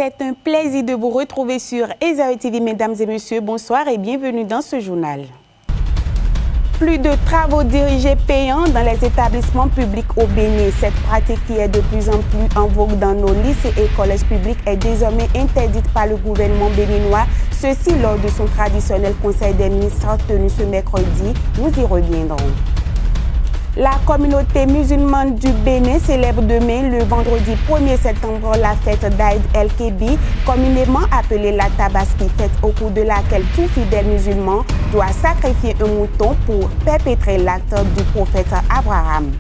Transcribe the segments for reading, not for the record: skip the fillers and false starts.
C'est un plaisir de vous retrouver sur Esaü TV, mesdames et messieurs. Bonsoir et bienvenue dans ce journal. Plus de travaux dirigés payants dans les établissements publics au Bénin. Cette pratique qui est de plus en plus en vogue dans nos lycées et collèges publics est désormais interdite par le gouvernement béninois. Ceci lors de son traditionnel conseil des ministres tenu ce mercredi. Nous y reviendrons. La communauté musulmane du Bénin célèbre demain, le vendredi 1er septembre, la fête d'Aïd el-Kébi, communément appelée la Tabaski, fête au cours de laquelle tout fidèle musulman doit sacrifier un mouton pour perpétrer l'acte du prophète Abraham.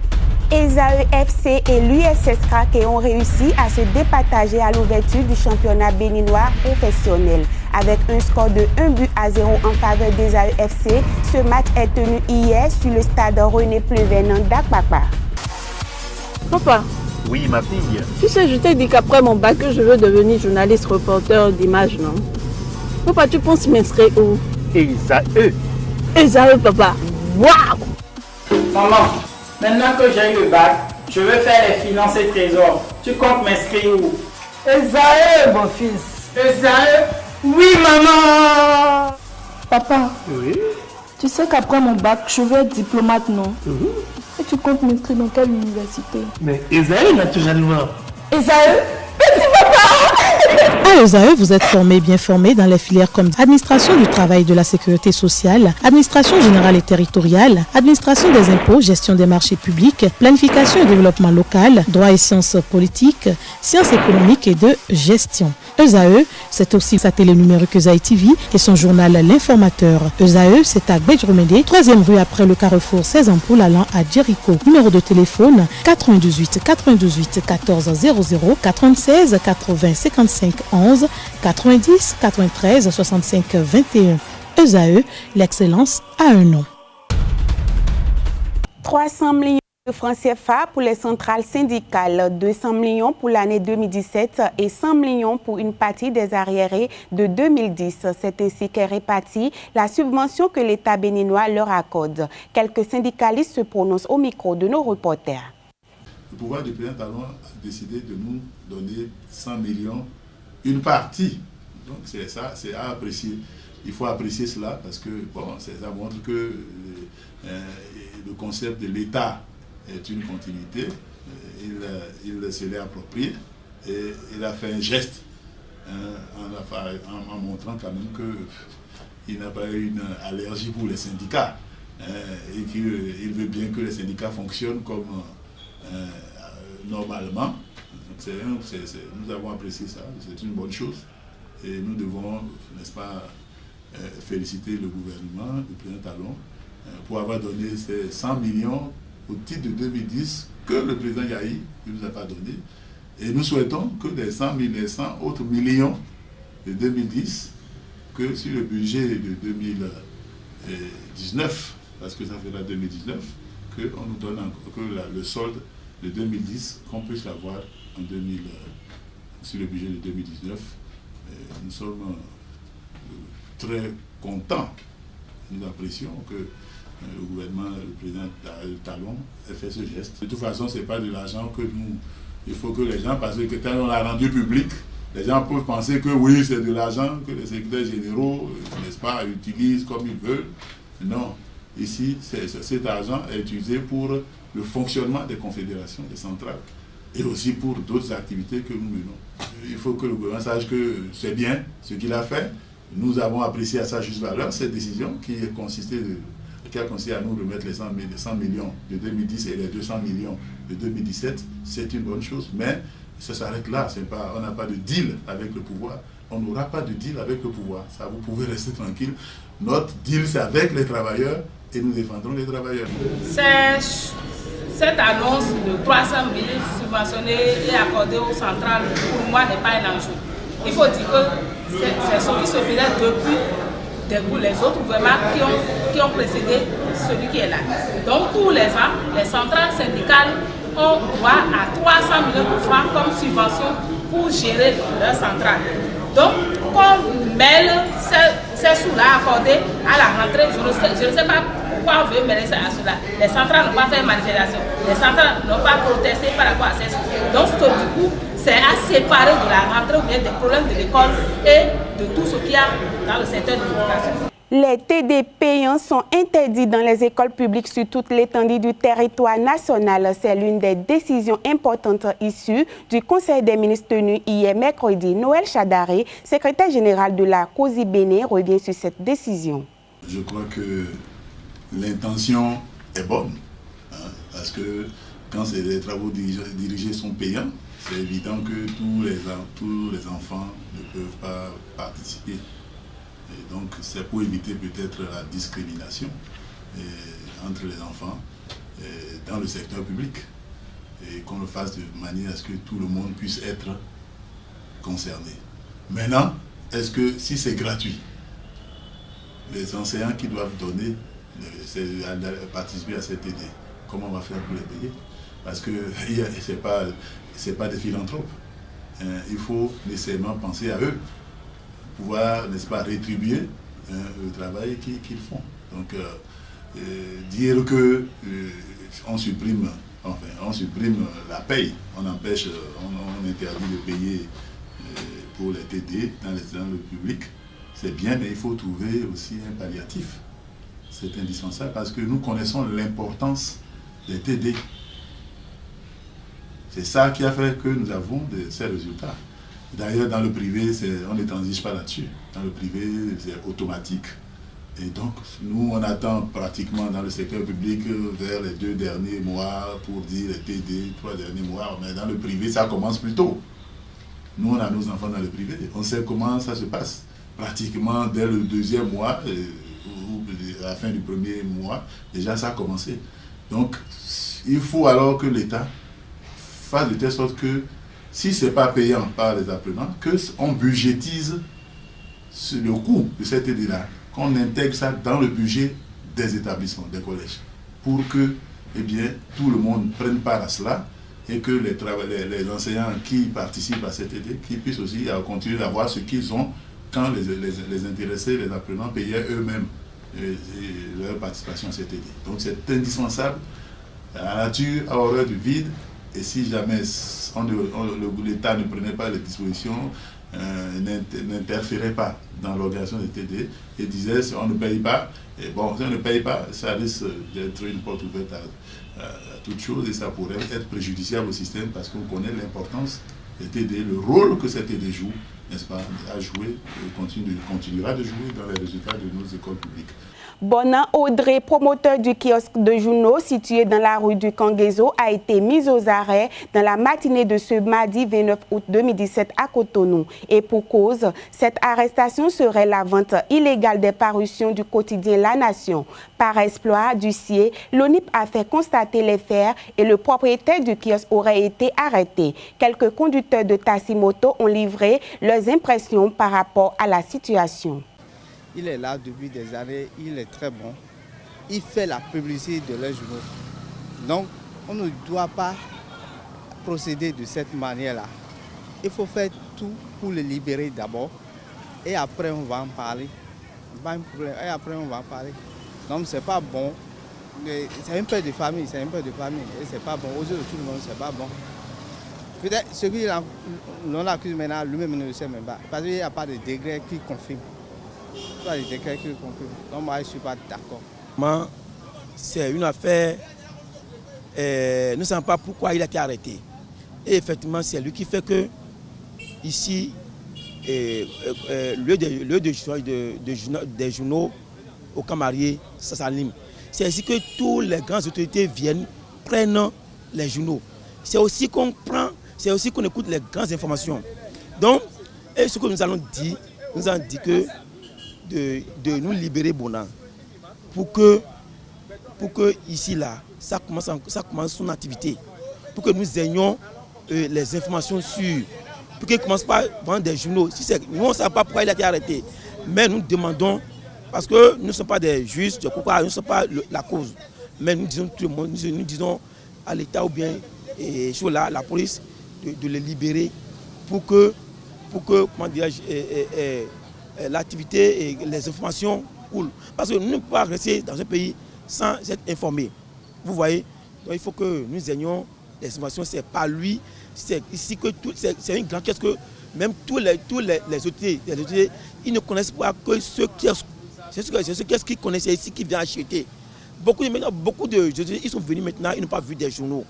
Esaü FC et l'USS Craquet ont réussi à se départager à l'ouverture du championnat béninois professionnel. Avec un score de 1-0 en faveur d'Esaü FC, ce match est tenu hier sur le stade René Plevenant d'Akpakpa. Papa. Oui, ma fille. Tu sais, je t'ai dit qu'après mon bac, je veux devenir journaliste reporter d'images, non? Papa, tu penses m'inscrire où? Esaü. Esaü, papa. Waouh! Maman, maintenant que j'ai eu le bac, je veux faire les finances et trésors. Tu comptes m'inscrire où? Esaü, mon fils. Esaü? Oui, maman! Papa, Oui. tu sais qu'après mon bac, je veux être diplomate, non? Et tu comptes m'inscrire dans quelle université? Mais Esaü, naturellement. Esaü? À Esaü, vous êtes bien formé dans les filières comme administration du travail et de la sécurité sociale, administration générale et territoriale, administration des impôts, gestion des marchés publics, planification et développement local, droit et sciences politiques, sciences économiques et de gestion. Esaü, c'est aussi sa télé numérique Esaü TV et son journal L'Informateur. Esaü, c'est à Bedjromédé, 3e rue après le carrefour 16 ampoules allant à Jericho. Numéro de téléphone 98 98 14 00 96 80 55 11 90 93 65 21. Esaü, l'excellence a un nom. 300 millions de francs CFA pour les centrales syndicales, 200 millions pour l'année 2017 et 100 millions pour une partie des arriérés de 2010. C'est ainsi qu'est répartie la subvention que l'État béninois leur accorde. Quelques syndicalistes se prononcent au micro de nos reporters. Le pouvoir du président Talon a décidé de nous donner 100 millions, une partie. Donc c'est ça, c'est à apprécier. Il faut apprécier cela parce que bon, ça montre que le concept de l'État est une continuité. Il se l'est approprié et il a fait un geste en montrant quand même qu'il n'a pas eu une allergie pour les syndicats et qu'il veut bien que les syndicats fonctionnent comme normalement. Nous avons apprécié ça, c'est une bonne chose et nous devons, n'est-ce pas, féliciter le gouvernement, le président Talon, pour avoir donné ces 100 millions au titre de 2010 que le président Yahi ne nous a pas donné. Et nous souhaitons que les 100 autres millions de 2010, que sur le budget de 2019, parce que ça fera 2019, qu'on nous donne encore que le solde de 2010, qu'on puisse l'avoir en sur le budget de 2019. Nous sommes très contents. Nous apprécions que le gouvernement, le président Talon ait fait ce geste. De toute façon, ce n'est pas de l'argent que nous... Il faut que les gens, parce que quand on l'a rendu public, les gens peuvent penser que oui, c'est de l'argent que les secrétaires généraux, n'est-ce pas, utilisent comme ils veulent. Non. Ici, cet argent est utilisé pour le fonctionnement des confédérations, des centrales, et aussi pour d'autres activités que nous menons. Il faut que le gouvernement sache que c'est bien ce qu'il a fait. Nous avons apprécié à sa juste valeur cette décision qui a consisté à nous remettre les 100 millions de 2010 et les 200 millions de 2017. C'est une bonne chose, mais ça s'arrête là. On n'a pas de deal avec le pouvoir. On n'aura pas de deal avec le pouvoir. Ça, vous pouvez rester tranquille. Notre deal, c'est avec les travailleurs et nous défendrons les travailleurs. Cette annonce de 300 millions subventionnés et accordés aux centrales, pour moi, n'est pas un enjeu. Il faut dire que c'est ce qui se faisait depuis les autres gouvernements qui ont précédé celui qui est là. Donc, tous les ans, les centrales syndicales ont droit à 300 millions de francs comme subvention pour gérer leur centrale. Donc, qu'on mêle ces sous-là accordés à la rentrée, je ne sais pas pourquoi on veut mêler ça à cela. Les centrales n'ont pas fait manifestation, les centrales n'ont pas protesté par rapport à ces sous. Donc, du coup, c'est à séparer de la rentrée ou bien des problèmes de l'école et de tout ce qu'il y a dans le secteur de l'éducation. Les TD payants sont interdits dans les écoles publiques sur toute l'étendue du territoire national. C'est l'une des décisions importantes issues du Conseil des ministres tenu hier mercredi. Noël Chadaré, secrétaire général de la COSI Bénin, revient sur cette décision. Je crois que l'intention est bonne, hein, parce que quand les travaux dirigés sont payants, c'est évident que tous les enfants ne peuvent pas participer. Et donc c'est pour éviter peut-être la discrimination entre les enfants dans le secteur public et qu'on le fasse de manière à ce que tout le monde puisse être concerné. Maintenant, est-ce que si c'est gratuit, les enseignants qui doivent donner, participer à cette idée, comment on va faire pour les payer? Parce que c'est pas des philanthropes. Il faut nécessairement penser à eux, pouvoir, n'est-ce pas, rétribuer le travail qu'ils font. Donc, dire que on supprime la paye, on empêche, on interdit de payer pour les TD dans le public, c'est bien, mais il faut trouver aussi un palliatif. C'est indispensable parce que nous connaissons l'importance des TD. C'est ça qui a fait que nous avons ces résultats. D'ailleurs, dans le privé, on ne transige pas là-dessus. Dans le privé, c'est automatique. Et donc, nous, on attend pratiquement dans le secteur public vers les 2 derniers mois pour dire les TD, 3 derniers mois. Mais dans le privé, ça commence plus tôt. Nous, on a nos enfants dans le privé. On sait comment ça se passe. Pratiquement dès le 2e mois, ou à la fin du 1er mois, déjà ça a commencé. Donc, il faut alors que l'État fasse de telle sorte que si ce n'est pas payant par les apprenants, qu'on budgétise le coût de cette aide-là, qu'on intègre ça dans le budget des établissements, des collèges, pour que tout le monde prenne part à cela et que les enseignants qui participent à cette aide, qui puissent aussi continuer d'avoir ce qu'ils ont quand les intéressés, les apprenants payaient eux-mêmes leur participation à cette aide. Donc c'est indispensable. La nature a horreur du vide. Et si jamais l'État ne prenait pas les dispositions, n'interférait pas dans l'organisation des TD et disait si on ne paye pas, et bon, si on ne paye pas, ça risque d'être une porte ouverte à toute chose et ça pourrait être préjudiciable au système parce qu'on connaît l'importance des TD, le rôle que ces TD jouent, n'est-ce pas, à jouer et continuera de jouer dans les résultats de nos écoles publiques. Bonan Audrey, promoteur du kiosque de Juno situé dans la rue du Kangezo, a été mis aux arrêts dans la matinée de ce mardi 29 août 2017 à Cotonou. Et pour cause, cette arrestation serait la vente illégale des parutions du quotidien La Nation. Par exploit d'huissier, l'ONIP a fait constater les faits et le propriétaire du kiosque aurait été arrêté. Quelques conducteurs de taxi-moto ont livré leurs impressions par rapport à la situation. Il est là depuis des années, il est très bon. Il fait la publicité de leurs journaux. Donc, on ne doit pas procéder de cette manière-là. Il faut faire tout pour le libérer d'abord. Et après, on va en parler. Pas un problème. Et après, on va en parler. Donc, c'est pas bon. C'est un peu de famille, c'est un peu de famille. Et c'est pas bon. Aux yeux de tout le monde, c'est pas bon. Peut-être ce qu'on accuse maintenant, lui-même ne le sait même pas. Parce qu'il n'y a pas de degré qui confirme. Donc moi je ne suis pas d'accord. C'est une affaire, nous ne savons pas pourquoi il a été arrêté. Et effectivement, c'est lui qui fait que ici, lieu des journaux au Camarier, ça s'anime. C'est ici que toutes les grandes autorités viennent, prennent les journaux. C'est aussi qu'on prend, c'est aussi qu'on écoute les grandes informations. Donc, et ce que nous allons dire que de nous libérer Bonan pour que ici là ça commence son activité, pour que nous ayons les informations sûres, pour qu'il ne commence pas à vendre des journaux. Nous on ne sait pas pourquoi il a été arrêté, mais nous demandons, parce que nous ne sommes pas des juges, nous ne sommes pas la cause, mais nous disons tout le monde, nous disons à l'État ou bien sur la police de les libérer pour que comment dirais-je, l'activité et les informations coulent. Parce que nous ne pouvons pas rester dans un pays sans être informés. Vous voyez, donc il faut que nous ayons les subventions, c'est pas lui. C'est ici que c'est une grande caisse que même tous les autorités, ils ne connaissent pas que ce qu'est-ce qu'ils connaissaient ici qui vient acheter. Beaucoup de gens, ils sont venus maintenant, ils n'ont pas vu des journaux.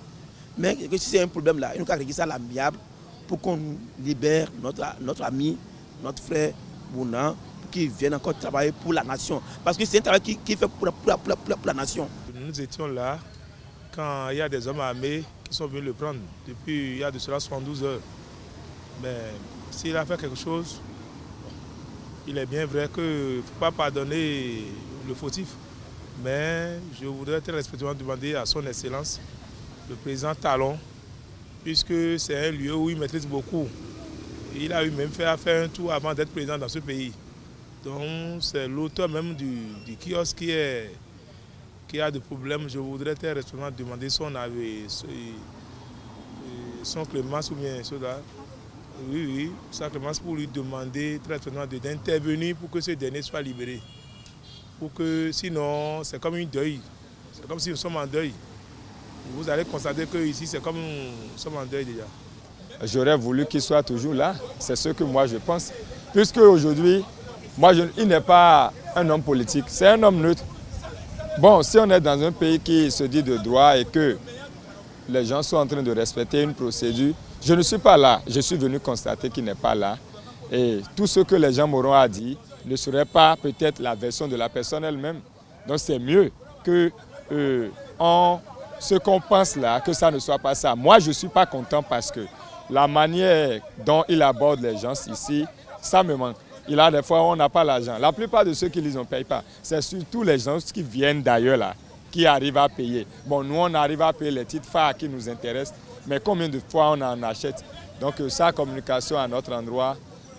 Mais si c'est un problème là, ils n'ont qu'à régler ça à l'amiable pour qu'on libère notre ami, notre frère Bouna, pour qu'il vienne encore travailler pour la nation. Parce que c'est un travail qu'il fait pour la nation. Nous étions là quand il y a des hommes armés qui sont venus le prendre depuis il y a de cela 72 heures. Mais s'il a fait quelque chose, il est bien vrai qu'il ne faut pas pardonner le fautif. Mais je voudrais très respectueusement demander à son Excellence, le président Talon, puisque c'est un lieu où il maîtrise beaucoup. Il a eu même fait un tour avant d'être président dans ce pays. Donc c'est l'auteur même du kiosque qui a des problèmes. Je voudrais très respectueusement demander son avis, son clémence ou bien cela. Oui, sa clémence pour lui demander très respectueusement d'intervenir pour que ce dernier soit libéré. Pour que sinon c'est comme une deuil. C'est comme si nous sommes en deuil. Vous allez constater que ici c'est comme nous sommes en deuil déjà. J'aurais voulu qu'il soit toujours là, c'est ce que moi je pense. Puisque aujourd'hui, il n'est pas un homme politique, c'est un homme neutre. Bon, si on est dans un pays qui se dit de droit et que les gens sont en train de respecter une procédure, je ne suis pas là, je suis venu constater qu'il n'est pas là. Et tout ce que les gens m'auront à dire ne serait pas peut-être la version de la personne elle-même. Donc c'est mieux que ce qu'on pense là, que ça ne soit pas ça. Moi, je ne suis pas content parce que la manière dont il aborde les gens ici, ça me manque. Il a des fois, on n'a pas l'argent. La plupart de ceux qui lisent, on ne paye pas. C'est surtout les gens qui viennent d'ailleurs là, qui arrivent à payer. Bon, nous, on arrive à payer les titres phares qui nous intéressent, mais combien de fois on en achète? Donc, sa communication à notre endroit,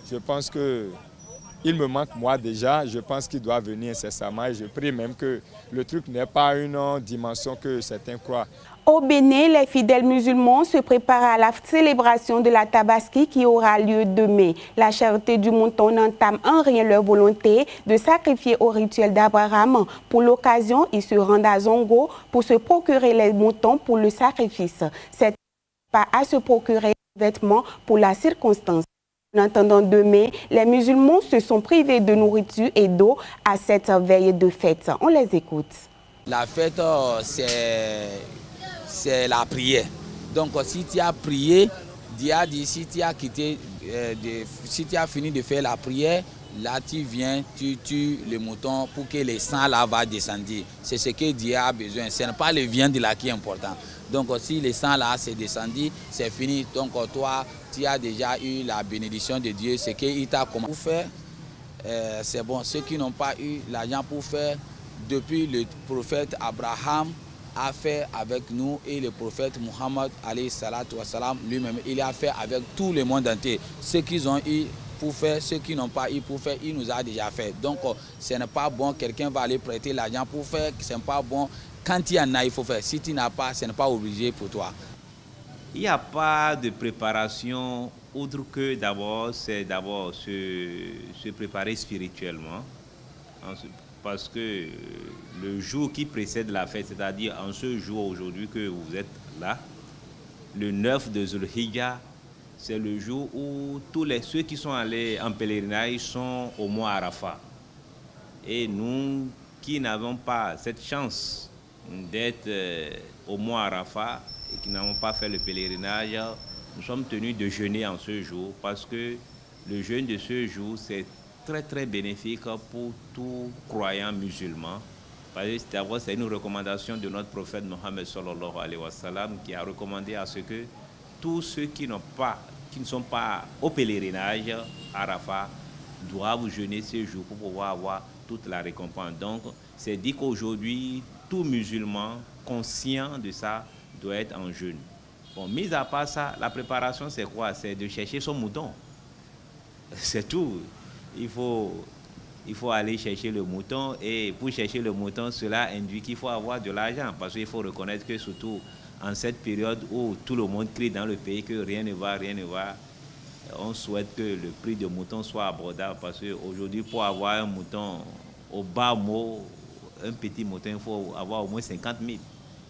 je pense qu'il me manque moi déjà. Je pense qu'il doit venir incessamment et je prie même que le truc n'ait pas une dimension que certains croient. Au Bénin, les fidèles musulmans se préparent à la célébration de la Tabaski qui aura lieu demain. La charité du mouton n'entame en rien leur volonté de sacrifier au rituel d'Abraham. Pour l'occasion, ils se rendent à Zongo pour se procurer les moutons pour le sacrifice. C'est pas à se procurer des vêtements pour la circonstance. En attendant demain, les musulmans se sont privés de nourriture et d'eau à cette veille de fête. On les écoute. La fête, c'est la prière. Donc si tu as prié, Dieu a dit, si tu as si tu as fini de faire la prière, là tu viens, tu tues le mouton pour que le sang là va descendre. C'est ce que Dieu a besoin. Ce n'est pas le viande là qui est important. Donc si le sang là s'est descendu, c'est fini. Donc toi, tu as déjà eu la bénédiction de Dieu. Ce qu'il t'a commandé pour faire, c'est bon. Ceux qui n'ont pas eu l'argent pour faire, depuis le prophète Abraham a fait avec nous et le prophète Muhammad alayhi salatu wa salam lui-même, il a fait avec tout le monde entier. Ceux qui ont eu pour faire, ceux qui n'ont pas eu pour faire, il nous a déjà fait. Donc ce n'est pas bon, quelqu'un va aller prêter l'argent pour faire, ce n'est pas bon. Quand il y en a, il faut faire. Si tu n'as pas, ce n'est pas obligé pour toi. Il n'y a pas de préparation autre que c'est d'abord se préparer spirituellement. Parce que le jour qui précède la fête, c'est-à-dire en ce jour aujourd'hui que vous êtes là, le 9 de Zulhijjah, c'est le jour où tous ceux qui sont allés en pèlerinage sont au mont Arafat. Et nous qui n'avons pas cette chance d'être au mont Arafat et qui n'avons pas fait le pèlerinage, nous sommes tenus de jeûner en ce jour parce que le jeûne de ce jour, c'est très très bénéfique pour tout croyant musulman. D'abord, c'est une recommandation de notre prophète Mohammed sallallahu alayhi wa sallam qui a recommandé à ce que tous ceux qui ne sont pas au pèlerinage à Arafat doivent jeûner ce jour pour pouvoir avoir toute la récompense. Donc, c'est dit qu'aujourd'hui, tout musulman conscient de ça doit être en jeûne. Bon, mis à part ça, la préparation, c'est quoi? C'est de chercher son mouton. C'est tout. Il faut aller chercher le mouton et pour chercher le mouton, cela induit qu'il faut avoir de l'argent parce qu'il faut reconnaître que surtout en cette période où tout le monde crie dans le pays que rien ne va, on souhaite que le prix du mouton soit abordable parce qu'aujourd'hui, pour avoir un mouton au bas mot, un petit mouton, il faut avoir au moins 50 000.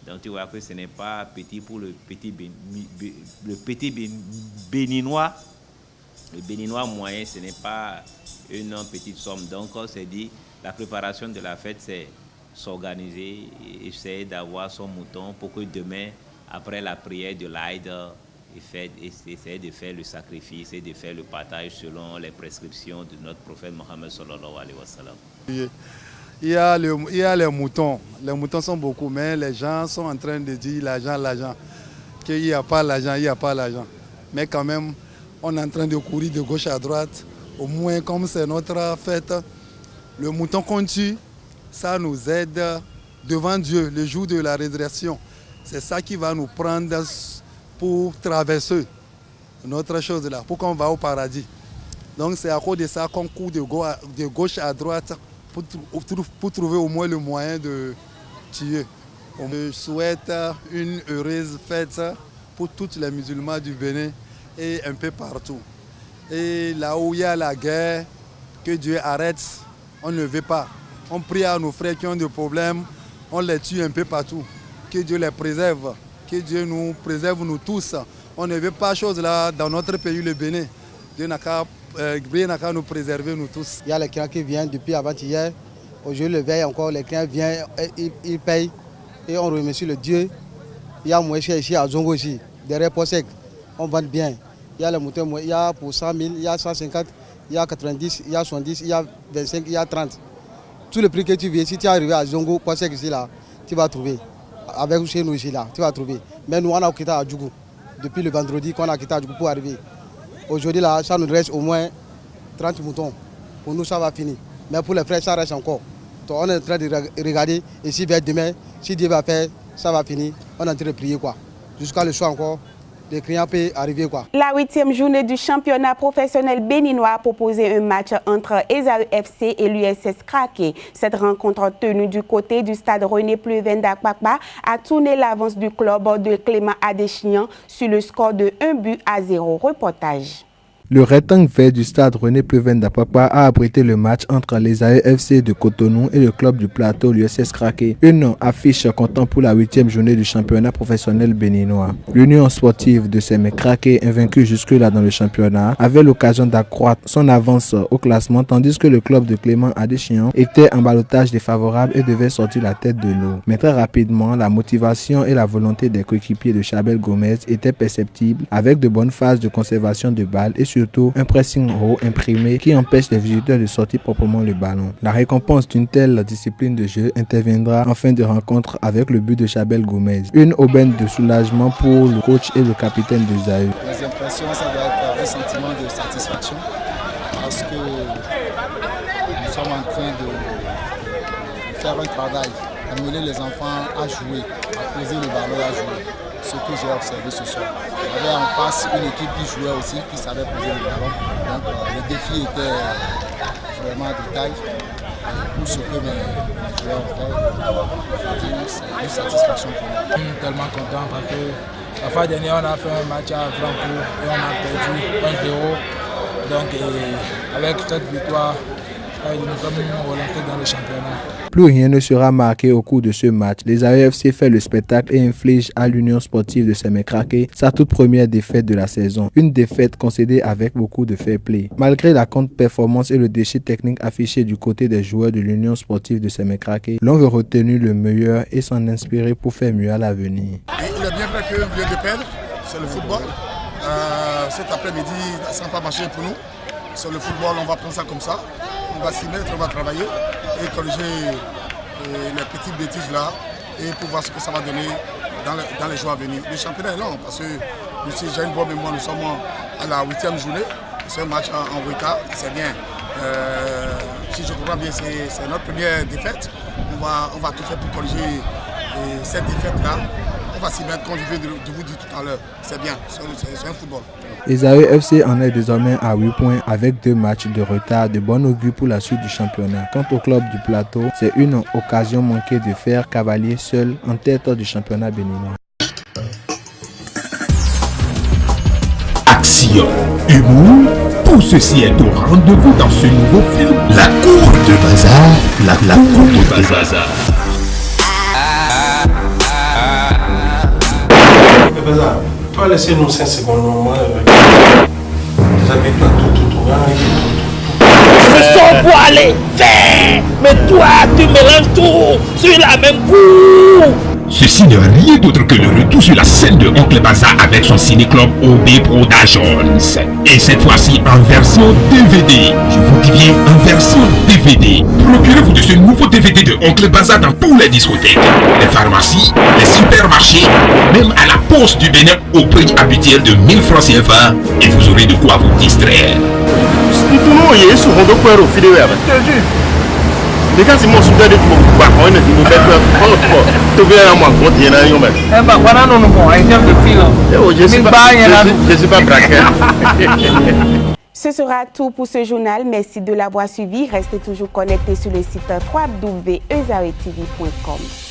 Donc tu vois que ce n'est pas petit pour le petit béninois. Le béninois moyen, ce n'est pas une petite somme. Donc on s'est dit, la préparation de la fête, c'est s'organiser, essayer d'avoir son mouton pour que demain, après la prière de l'Aïd, essayer de faire le sacrifice et de faire le partage selon les prescriptions de notre prophète Mohammed sallallahu alayhi wa sallam. Il y a les moutons sont beaucoup, mais les gens sont en train de dire l'argent, qu'il n'y a pas l'argent, mais quand même, on est en train de courir de gauche à droite, au moins comme c'est notre fête, le mouton qu'on tue, ça nous aide devant Dieu le jour de la résurrection. C'est ça qui va nous prendre pour traverser notre chose là, pour qu'on va au paradis. Donc c'est à cause de ça qu'on court de gauche à droite pour trouver au moins le moyen de tuer. Je souhaite une heureuse fête pour tous les musulmans du Bénin et un peu partout. Et là où il y a la guerre, que Dieu arrête, on ne veut pas. On prie à nos frères qui ont des problèmes, on les tue un peu partout. Que Dieu les préserve, que Dieu nous préserve nous tous. On ne veut pas chose là dans notre pays, le Bénin. Dieu n'a qu'à nous préserver nous tous. Il y a les clients qui viennent depuis avant-hier. Aujourd'hui, le veille encore, les clients viennent, ils payent. Et on remercie le Dieu. Il y a moins cher ici à Zongo aussi, derrière Posek. On vend bien. Il y a les moutons, il y a pour 100 000, il y a 150, il y a 90, il y a 70, il y a 25, il y a 30. Tout le prix que tu veux, si tu es arrivé à Zongo, Posek ici là, tu vas trouver. Avec chez nous ici là, tu vas trouver. Mais nous, on a quitté à Djougou. Depuis le vendredi qu'on a quitté à Djougou pour arriver. Aujourd'hui là, ça nous reste au moins 30 moutons. Pour nous, ça va finir. Mais pour les frères, ça reste encore. Donc, on est en train de regarder. Et si vers demain, si Dieu va faire, ça va finir. On est en train de prier quoi. Jusqu'à le soir encore. Les clients peuvent arriver quoi. La 8e journée du championnat professionnel béninois a proposé un match entre Esaü FC et l'USS Kraké. Cette rencontre tenue du côté du stade René Pleven d'Akpakpa a tourné l'avance du club de Clément Adéchian sur le score de 1-0. Reportage. Le rectangle vert du stade René Pleven d'Apapa a abrité le match entre l'Esaü FC de Cotonou et le club du plateau, l'USS Kraké. Une affiche comptant pour la 8e journée du championnat professionnel béninois. L'Union sportive de Sémé Kraké, invaincue jusque-là dans le championnat, avait l'occasion d'accroître son avance au classement, tandis que le club de Clément Adéchian était en ballottage défavorable et devait sortir la tête de l'eau. Mais très rapidement, la motivation et la volonté des coéquipiers de Chabel Gomez étaient perceptibles, avec de bonnes phases de conservation de balles et surtout un pressing haut imprimé qui empêche les visiteurs de sortir proprement le ballon. La récompense d'une telle discipline de jeu interviendra en fin de rencontre avec le but de Chabel Gomez. Une aubaine de soulagement pour le coach et le capitaine d'Esaü. Les impressions, ça doit être un sentiment de satisfaction parce que nous sommes en train de faire un travail, amener les enfants à jouer, à poser le ballon et à jouer. Ce que j'ai observé ce soir. Il y avait en face une équipe qui jouait aussi, qui savait poser le ballon. Donc le défi était vraiment de taille. Et pour ce que mes joueurs ont fait, c'est une satisfaction pour moi. Je suis tellement content parce que la fois dernière, on a fait un match à Franco et on a perdu 1-0. Donc avec cette victoire, nous sommes relancés dans le championnat. Plus rien ne sera marqué au cours de ce match. L'Esaü FC fait le spectacle et inflige à l'Union sportive de Sémé Kraké sa toute première défaite de la saison. Une défaite concédée avec beaucoup de fair play. Malgré la contre-performance et le déchet technique affiché du côté des joueurs de l'Union sportive de Sémé Kraké, l'on veut retenir le meilleur et s'en inspirer pour faire mieux à l'avenir. Il est bien vrai qu'on vient de perdre, c'est le football. Cet après-midi, ça n'a pas marché pour nous. Sur le football, on va prendre ça comme ça. On va s'y mettre, on va travailler et corriger les petites bêtises là et pour voir ce que ça va donner dans les jours à venir. Le championnat est long parce que si j'ai une bonne mémoire, nous sommes à la 8e journée. C'est un match en retard, c'est bien. Si je comprends bien, c'est notre première défaite. On va tout faire pour corriger cette défaite là. On va s'y mettre comme je viens de vous dire tout à l'heure. C'est bien, c'est un football. Esaü FC en est désormais à 8 points avec 2 matchs de retard, de bon augure pour la suite du championnat. Quant au club du plateau, c'est une occasion manquée de faire cavalier seul en tête du championnat béninois. Action, humour, tout ceci est au rendez-vous dans ce nouveau film, La Cour de Bazar, la Cour de Bazar. Baza, toi laissez-nous 5 secondes, moi. Déshabille-toi tout. Je sors pour aller faire. Mais toi, tu mélanges tout sur la même boue. Ceci n'est rien d'autre que le retour sur la scène de Oncle Baza avec son ciné-club OB Productions. Et cette fois-ci en version DVD. Je vous dis bien en version DVD. Procurez-vous de ce nouveau DVD de Oncle Baza dans tous les discothèques, les pharmacies, les supermarchés, même à la poste du Bénin au prix habituel de 1000 francs CFA. Et vous aurez de quoi vous distraire. Mais quand c'est mon soutien de mon pouvoir, on est dit, je suis pas braqueur. Ce sera tout pour ce journal. Merci de l'avoir suivi. Restez toujours connectés sur le site www.ezaretv.com.